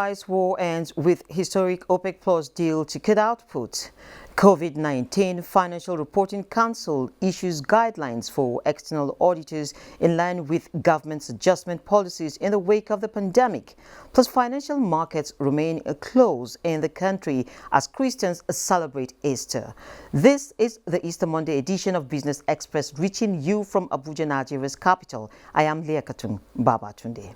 price war ends with historic OPEC Plus deal to cut output. COVID-19 Financial Reporting Council issues guidelines for external auditors in line with government's adjustment policies in the wake of the pandemic. Plus, financial markets remain closed in the country as Christians celebrate Easter. This is the Easter Monday edition of Business Express, reaching you from Abuja, Nigeria's capital. I am Leah Katun Babatunde.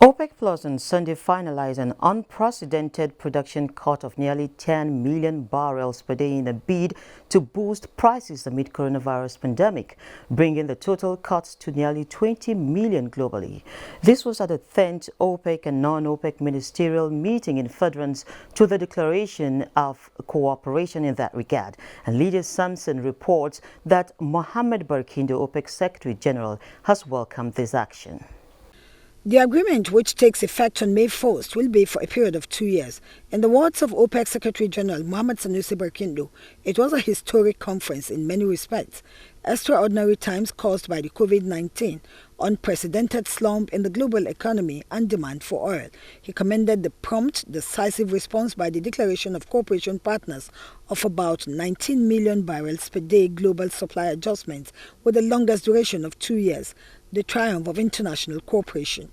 OPEC Plus on Sunday finalized an unprecedented production cut of nearly 10 million barrels per day in a bid to boost prices amid coronavirus pandemic, bringing the total cuts to nearly 20 million globally. This was at the 10th OPEC and non-OPEC ministerial meeting in furtherance to the declaration of cooperation in that regard. And Lydia Sampson reports that Mohammed Barkindo, OPEC Secretary General, has welcomed this action. The agreement, which takes effect on May 1st, will be for a period of 2 years. In the words of OPEC Secretary General Mohammed Sanusi Barkindo, it was a historic conference in many respects. Extraordinary times caused by the COVID-19, unprecedented slump in the global economy and demand for oil. He commended the prompt, decisive response by the declaration of cooperation partners of about 19 million barrels per day global supply adjustments with the longest duration of 2 years, the triumph of international cooperation.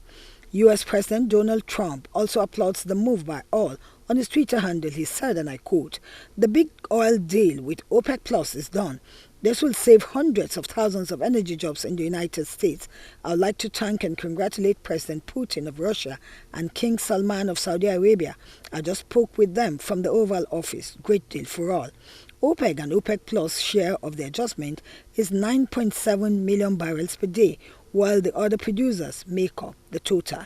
U.S. President Donald Trump also applauds the move by all. On his Twitter handle, he said, and I quote, "The big oil deal with OPEC Plus is done. This will save hundreds of thousands of energy jobs in the United States. I would like to thank and congratulate President Putin of Russia and King Salman of Saudi Arabia. I just spoke with them from the Oval Office. Great deal for all." OPEC and OPEC Plus share of the adjustment is 9.7 million barrels per day, while the other producers make up the total.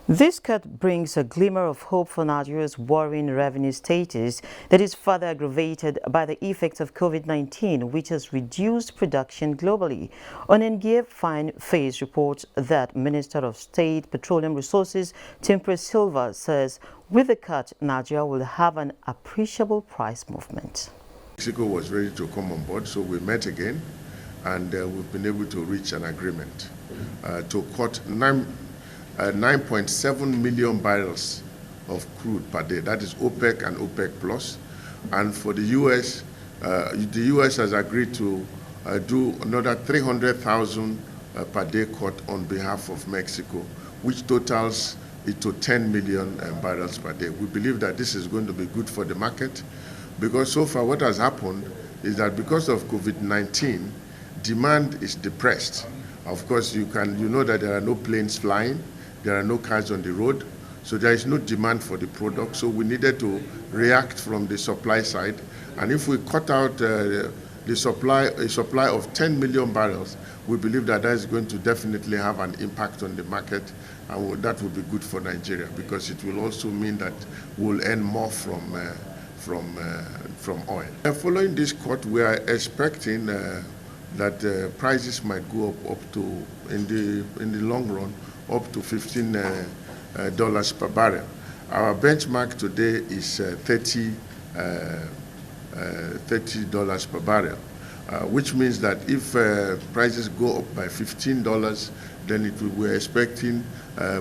This cut brings a glimmer of hope for Nigeria's worrying revenue status that is further aggravated by the effects of COVID-19, which has reduced production globally. Onengie Fine Face reports that Minister of State Petroleum Resources Timper Silva says with the cut, Nigeria will have an appreciable price movement. Mexico was ready to come on board, so we met again, and we've been able to reach an agreement to cut 9.7 million barrels of crude per day. That is OPEC and OPEC Plus. And for the U.S., the U.S. has agreed to do another 300,000 per day cut on behalf of Mexico, which totals it to 10 million barrels per day. We believe that this is going to be good for the market, because so far what has happened is that because of COVID-19, demand is depressed. Of course, you know that there are no planes flying, there are no cars on the road, so there is no demand for the product. So we needed to react from the supply side, and if we cut out a supply of 10 million barrels, we believe that that is going to definitely have an impact on the market, and that will be good for Nigeria, because it will also mean that we'll earn more from oil. Following this cut, we are expecting that prices might go up to, in the long run, up to $15 per barrel. Our benchmark today is $30 per barrel, which means that if prices go up by $15, then we're expecting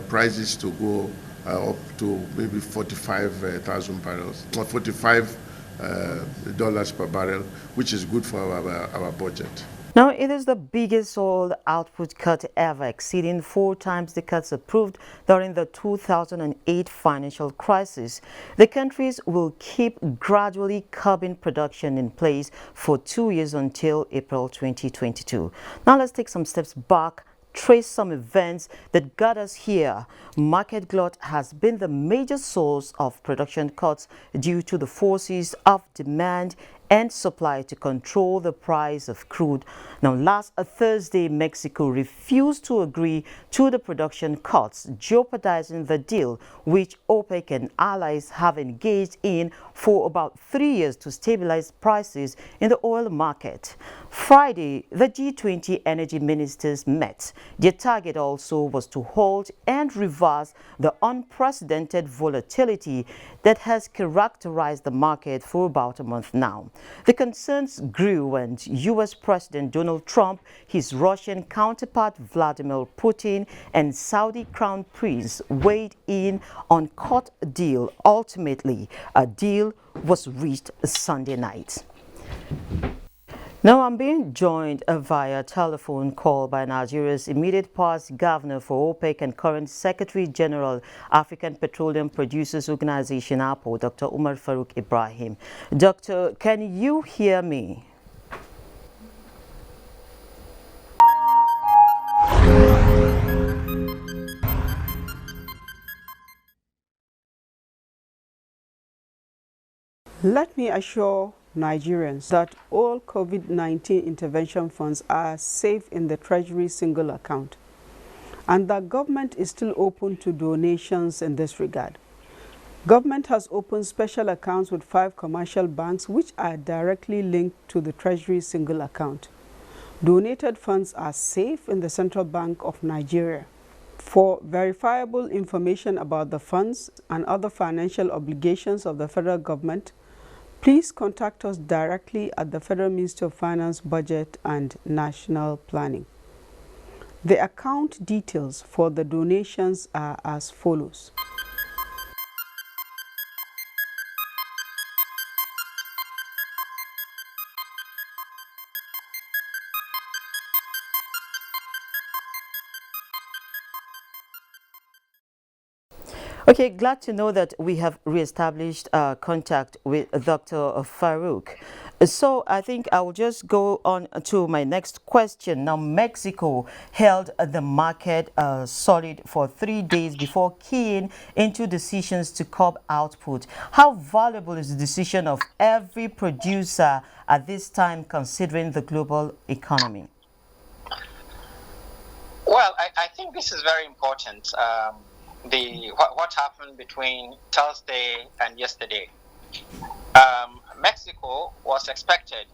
prices to go up to maybe 45,000 barrels, or $45 per barrel, which is good for our budget. Now, it is the biggest oil output cut ever, exceeding 4 times the cuts approved during the 2008 financial crisis. The countries will keep gradually curbing production in place for 2 years until April 2022. Now, let's take some steps back trace some events that got us here. Market glut has been the major source of production cuts due to the forces of demand and supply to control the price of crude. Now, last Thursday, Mexico refused to agree to the production cuts, jeopardizing the deal which OPEC and allies have engaged in for about 3 years to stabilize prices in the oil market. Friday, the G20 energy ministers met. Their target also was to halt and reverse the unprecedented volatility that has characterized the market for about a month now. The concerns grew when U.S. President Donald Trump, his Russian counterpart Vladimir Putin, and Saudi Crown Prince weighed in on cut deal. Ultimately, a deal was reached Sunday night. Now I'm being joined via telephone call by Nigeria's immediate past governor for OPEC and current Secretary General African Petroleum Producers Organization APO, Dr. Umar Farouk Ibrahim. Doctor, can you hear me? Let me assure Nigerians that all COVID-19 intervention funds are safe in the Treasury single account, and that government is still open to donations in this regard. Government has opened special accounts with 5 commercial banks which are directly linked to the Treasury single account. Donated funds are safe in the Central Bank of Nigeria. For verifiable information about the funds and other financial obligations of the federal government, please contact us directly at the Federal Ministry of Finance, Budget and National Planning. The account details for the donations are as follows. Okay, glad to know that we have reestablished contact with Dr. Farouk. So I think I will just go on to my next question. Now, Mexico held the market solid for 3 days before keying into decisions to curb output. How valuable is the decision of every producer at this time, considering the global economy? Well, I think this is very important. What happened between Thursday and yesterday. Mexico was expected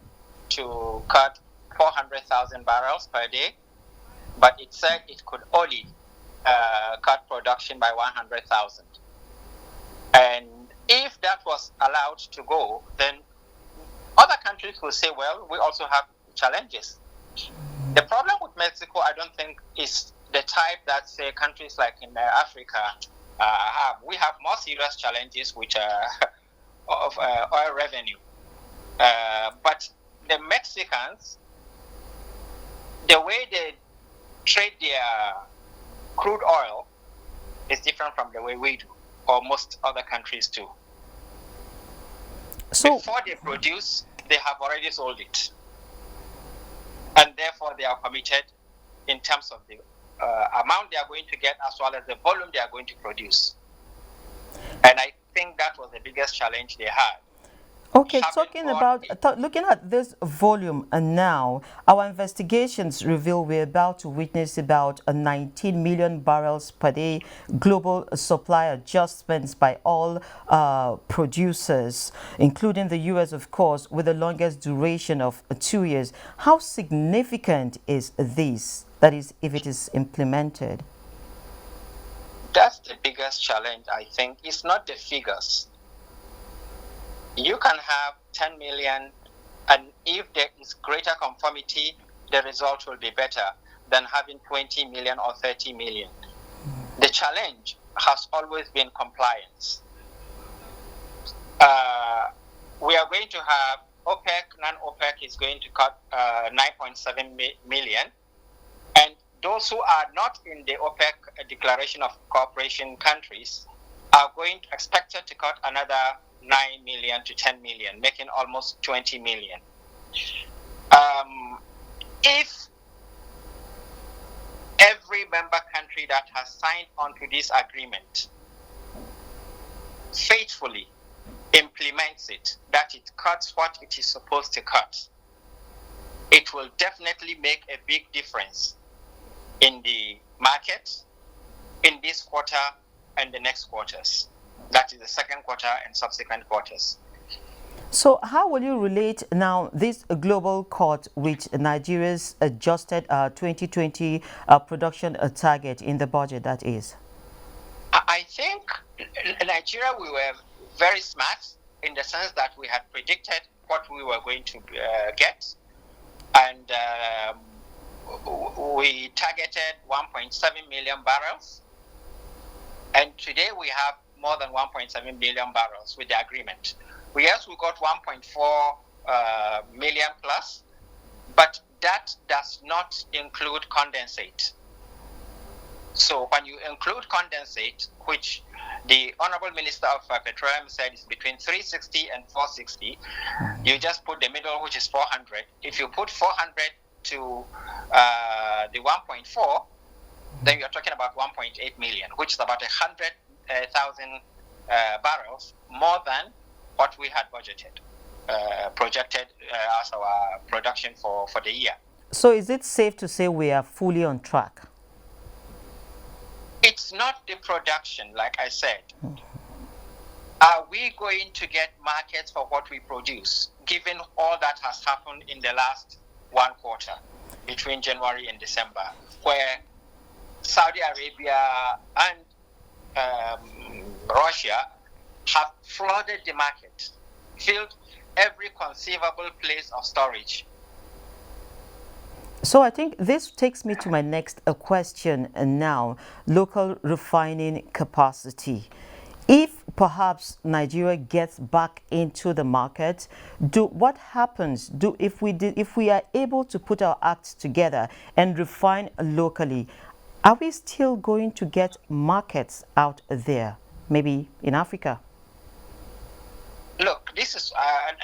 to cut 400,000 barrels per day, but it said it could only cut production by 100,000. And if that was allowed to go, then other countries will say, well, we also have challenges. The problem with Mexico, I don't think, is the type that, say, countries like in Africa have. We have more serious challenges, which are of oil revenue. But the Mexicans, the way they trade their crude oil is different from the way we do, or most other countries do. So before they produce, they have already sold it. And therefore, they are committed in terms of the amount they are going to get as well as the volume they are going to produce. And I think that was the biggest challenge they had. Okay, looking at this volume now, our investigations reveal we're about to witness about 19 million barrels per day global supply adjustments by all producers, including the U.S., of course, with the longest duration of 2 years. How significant is this? That is, if it is implemented? That's the biggest challenge, I think. It's not the figures. You can have 10 million, and if there is greater conformity, the result will be better than having 20 million or 30 million. The challenge has always been compliance. We are going to have OPEC, non-OPEC is going to cut 9.7 million. And those who are not in the OPEC declaration of cooperation countries are expected to cut another 9 million to 10 million, making almost 20 million. If member country that has signed on to this agreement faithfully implements it, that it cuts what it is supposed to cut, it will definitely make a big difference in the market in this quarter and the next quarters. That is the second quarter and subsequent quarters. So how will you relate now this global court with Nigeria's adjusted 2020 production target in the budget, that is? I think Nigeria, we were very smart in the sense that we had predicted what we were going to get. And we targeted 1.7 million barrels. And today we have more than 1.7 million barrels with the agreement. Yes, we got 1.4 million plus, but that does not include condensate. So when you include condensate, which the Honorable Minister of Petroleum said is between 360 and 460, you just put the middle, which is 400. If you put 400 to the 1.4, then you're talking about 1.8 million, which is about 100,000 barrels more than what we had budgeted, projected as our production for the year. So is it safe to say we are fully on track? It's not the production, like I said. Are we going to get markets for what we produce, given all that has happened in the last one quarter, between January and December, where Saudi Arabia and Russia have flooded the market, filled every conceivable place of storage? So I think this takes me to my next question now, local refining capacity. If perhaps Nigeria gets back into the market, what happens if we are able to put our acts together and refine locally? Are we still going to get markets out there, maybe in Africa? Look, this is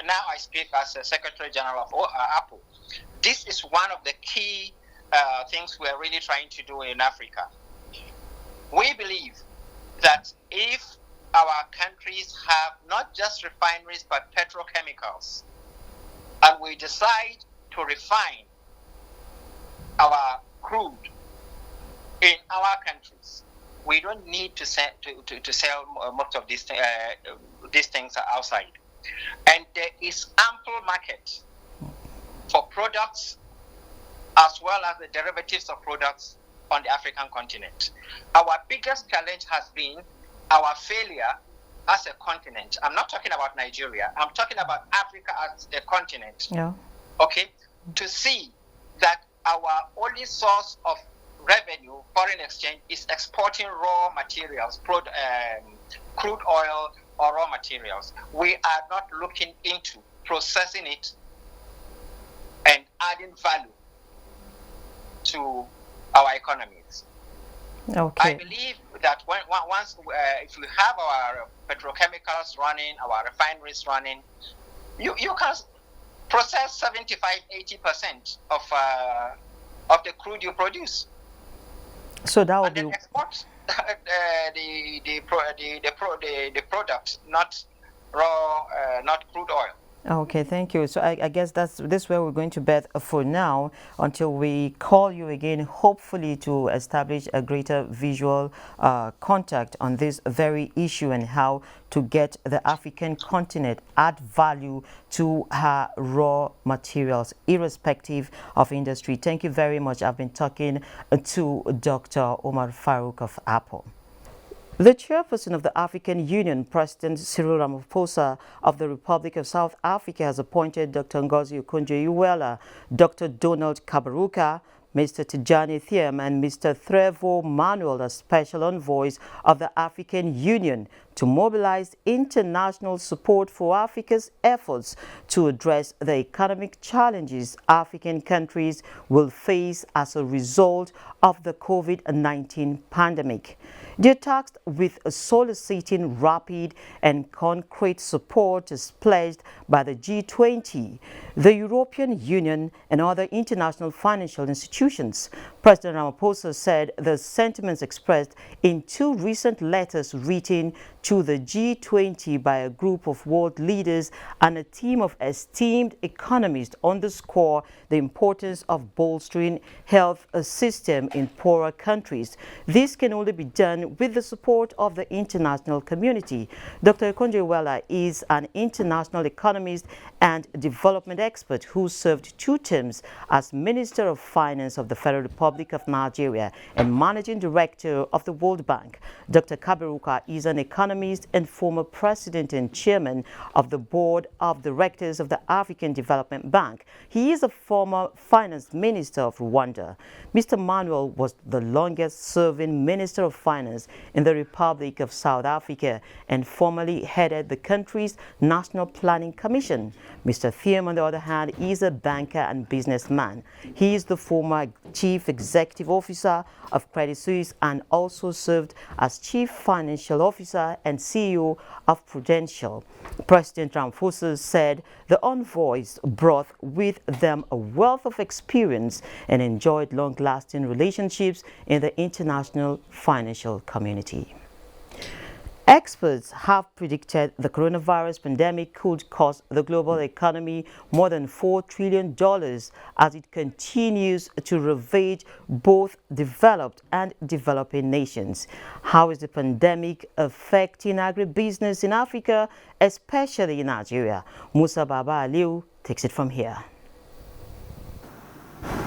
now I speak as a Secretary General of Apple. This is one of the key things we are really trying to do in Africa. We believe that if our countries have not just refineries but petrochemicals, and we decide to refine our crude in our countries, we don't need to sell most of these things outside. And there is ample market for products as well as the derivatives of products on the African continent. Our biggest challenge has been our failure as a continent. I'm not talking about Nigeria. I'm talking about Africa as a continent. Yeah. Okay? To see that our only source of revenue, foreign exchange, is exporting raw materials, crude oil or raw materials. We are not looking into processing it and adding value to our economies. Okay. I believe that once if we have our petrochemicals running, our refineries running, you can process 75-80% of the crude you produce. So that would and then export the product, not raw, not crude oil. Okay, thank you. So I guess this where we're going to bet for now until we call you again, hopefully to establish a greater visual contact on this very issue and how to get the African continent add value to her raw materials, irrespective of industry. Thank you very much. I've been talking to Dr. Omar Farouk of Apple. The chairperson of the African Union, President Cyril Ramaphosa of the Republic of South Africa, has appointed Dr. Ngozi Okonjo-Iweala, Dr. Donald Kaberuka, Mr. Tijani Thiam, and Mr. Trevor Manuel as special envoys of the African Union to mobilize international support for Africa's efforts to address the economic challenges African countries will face as a result of the COVID-19 pandemic. They're tasked with soliciting rapid and concrete support as pledged by the G20, the European Union, and other international financial institutions. President Ramaphosa said the sentiments expressed in two recent letters written to the G20 by a group of world leaders and a team of esteemed economists underscore the importance of bolstering health system in poorer countries. This can only be done with the support of the international community. Dr. Ekonjo-Iweala is an international economist and development expert who served 2 terms as Minister of Finance of the Federal Republic of Nigeria and Managing Director of the World Bank. Dr. Kaberuka is an economist and former President and Chairman of the Board of Directors of the African Development Bank. He is a former Finance Minister of Rwanda. Mr. Manuel was the longest-serving Minister of Finance in the Republic of South Africa and formerly headed the country's National Planning Commission. Mr. Thiem, on the other hand, is a banker and businessman. He is the former Chief Executive Officer of Credit Suisse and also served as Chief Financial Officer and CEO of Prudential. President Ramaphosa said the envoys brought with them a wealth of experience and enjoyed long-lasting relationships in the international financial community. Experts have predicted the coronavirus pandemic could cost the global economy more than $4 trillion as it continues to ravage both developed and developing nations. How is the pandemic affecting agribusiness in Africa, especially in Nigeria? Musa Baba Aliu takes it from here.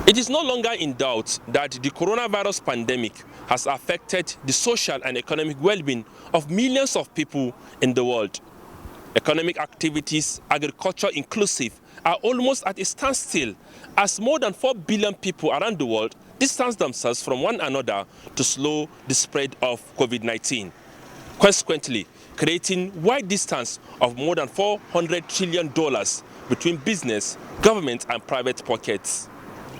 It is no longer in doubt that the coronavirus pandemic has affected the social and economic well-being of millions of people in the world. Economic activities, agriculture inclusive, are almost at a standstill as more than 4 billion people around the world distance themselves from one another to slow the spread of COVID-19. Consequently, creating wide distance of more than $400 trillion between business, government, and private pockets.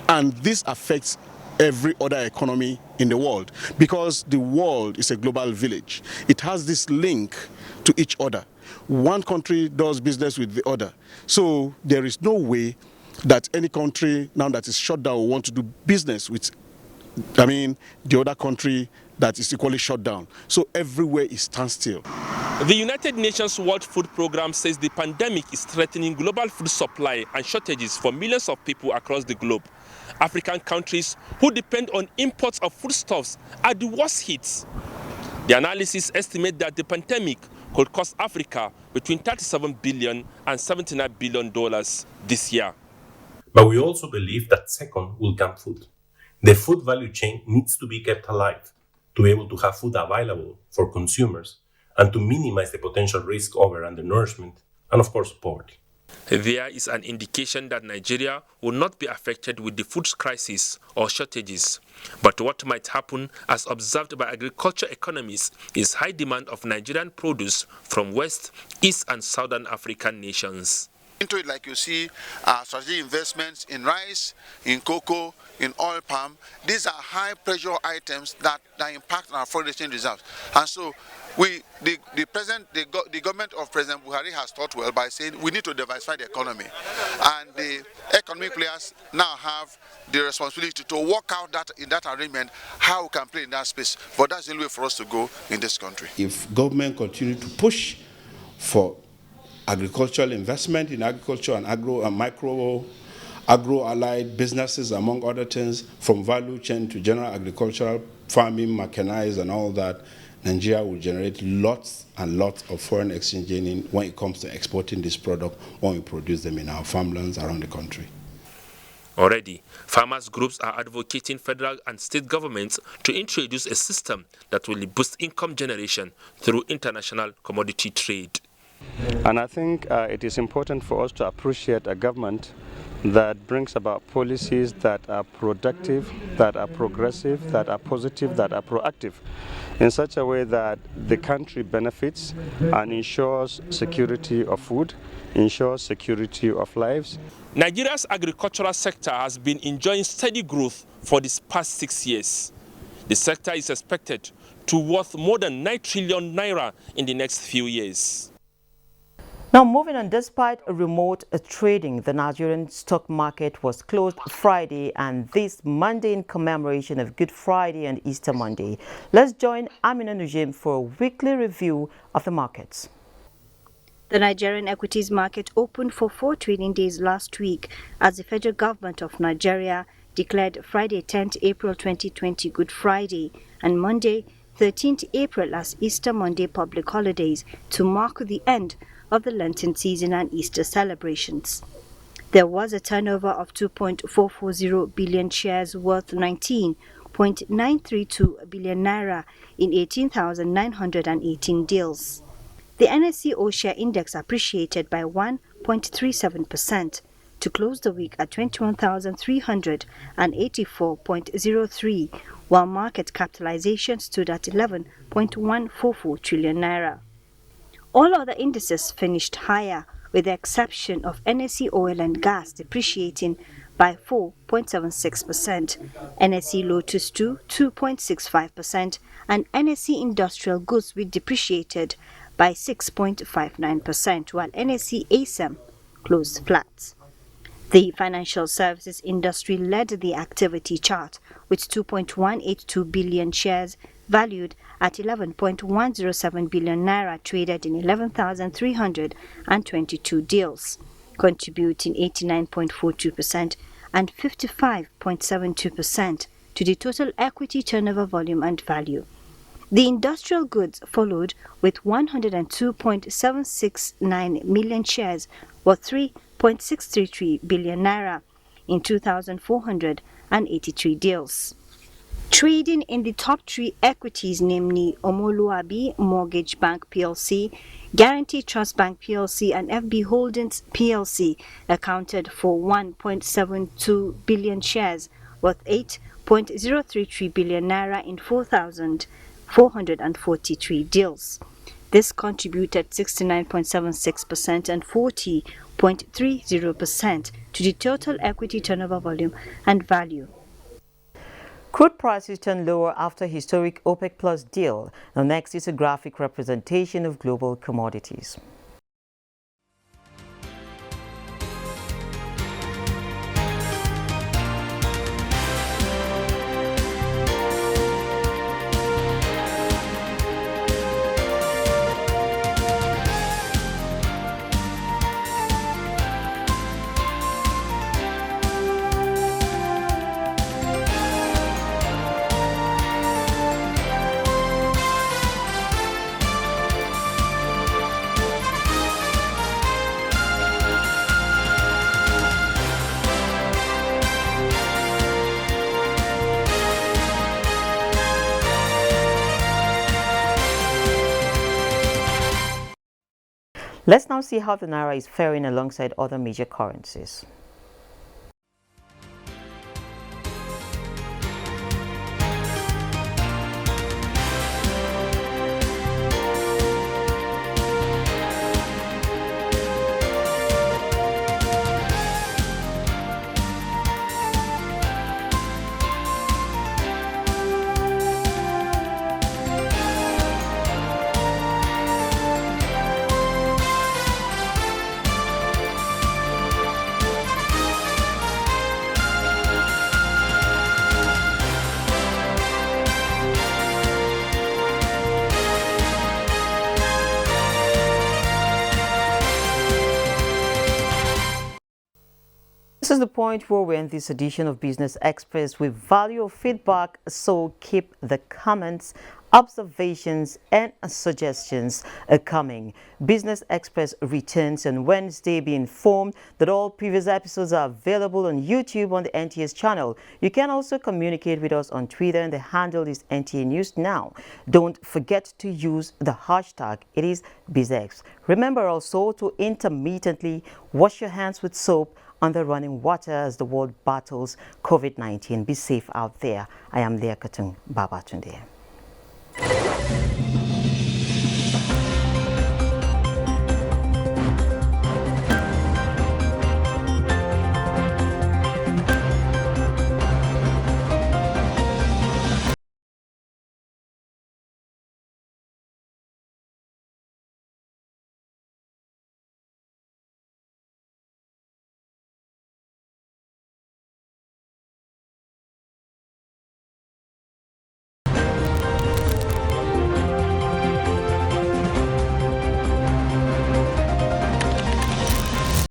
And this affects every other economy in the world because the world is a global village. It has this link to each other. One country does business with the other. So there is no way that any country now that is shut down will want to do business with, the other country that is equally shut down. So everywhere is standstill. The United Nations World Food Programme says the pandemic is threatening global food supply and shortages for millions of people across the globe. African countries who depend on imports of foodstuffs are the worst hit. The analysis estimates that the pandemic could cost Africa between $37 billion and $79 billion this year. But we also believe that second will come food. The food value chain needs to be kept alive to be able to have food available for consumers and to minimize the potential risk over undernourishment and, of course, poverty. There is an indication that Nigeria will not be affected with the food crisis or shortages. But what might happen, as observed by agriculture economists, is high demand of Nigerian produce from West, East, and Southern African nations. Into it, like you see, strategic investments in rice, in cocoa, in oil palm. These are high pressure items that impact on our foreign exchange reserves. And so the government of President Buhari has thought well by saying we need to diversify the economy. And the economic players now have the responsibility to work out that in that arrangement how we can play in that space. But that's the only way for us to go in this country. If government continue to push for agricultural investment in agriculture and agro-allied businesses, among other things, from value chain to general agricultural farming, mechanized and all that, Nigeria will generate lots and lots of foreign exchange gaining when it comes to exporting this product when we produce them in our farmlands around the country. Already, farmers' groups are advocating federal and state governments to introduce a system that will boost income generation through international commodity trade. And I think it is important for us to appreciate a government that brings about policies that are productive, that are progressive, that are positive, that are proactive, in such a way that the country benefits and ensures security of food, ensures security of lives. Nigeria's agricultural sector has been enjoying steady growth for the past 6 years. The sector is expected to worth more than 9 trillion naira in the next few years. Now, moving on, despite remote trading, the Nigerian stock market was closed Friday and this Monday in commemoration of Good Friday and Easter Monday. Let's join Amina Nujim for a weekly review of the markets. The Nigerian equities market opened for 4 trading days last week as the federal government of Nigeria declared Friday 10th April 2020 Good Friday and Monday 13th April as Easter Monday public holidays to mark the end of the Lenten season and Easter celebrations. There was a turnover of 2.440 billion shares worth 19.932 billion naira in 18,918 deals. The NSE All-Share Index appreciated by 1.37% to close the week at 21,384.03, while market capitalization stood at 11.144 trillion naira. All other indices finished higher, with the exception of NSE Oil and Gas depreciating by 4.76%, NSE Lotus 2.65%, and NSE Industrial Goods which depreciated by 6.59%, while NSE ASEM closed flat. The financial services industry led the activity chart with 2.182 billion shares valued at 11.107 billion naira traded in 11,322 deals, contributing 89.42% and 55.72% to the total equity turnover volume and value. The industrial goods followed with 102.769 million shares worth 3.633 billion naira in 2,483 deals. Trading in the top 3 equities, namely Omoluabi Mortgage Bank PLC, Guarantee Trust Bank PLC and FB Holdings PLC, accounted for 1.72 billion shares worth 8.033 billion naira in 4,443 deals. This contributed 69.76% and 40.30% to the total equity turnover volume and value. Crude prices turned lower after historic OPEC Plus deal. Now next is a graphic representation of global commodities. Let's now see how the Naira is faring alongside other major currencies. This is the point where we end this edition of Business Express. We value your feedback, so keep the comments, observations and suggestions coming. Business Express returns on Wednesday. Be informed that all previous episodes are available on YouTube on the NTS channel. You can also communicate with us on Twitter, and the handle is NTA News Now. Don't forget to use the hashtag. It is BizX. Remember also to intermittently wash your hands with soap under running water as the world battles COVID-19. Be safe out there. I am Leah Katun Babatunde.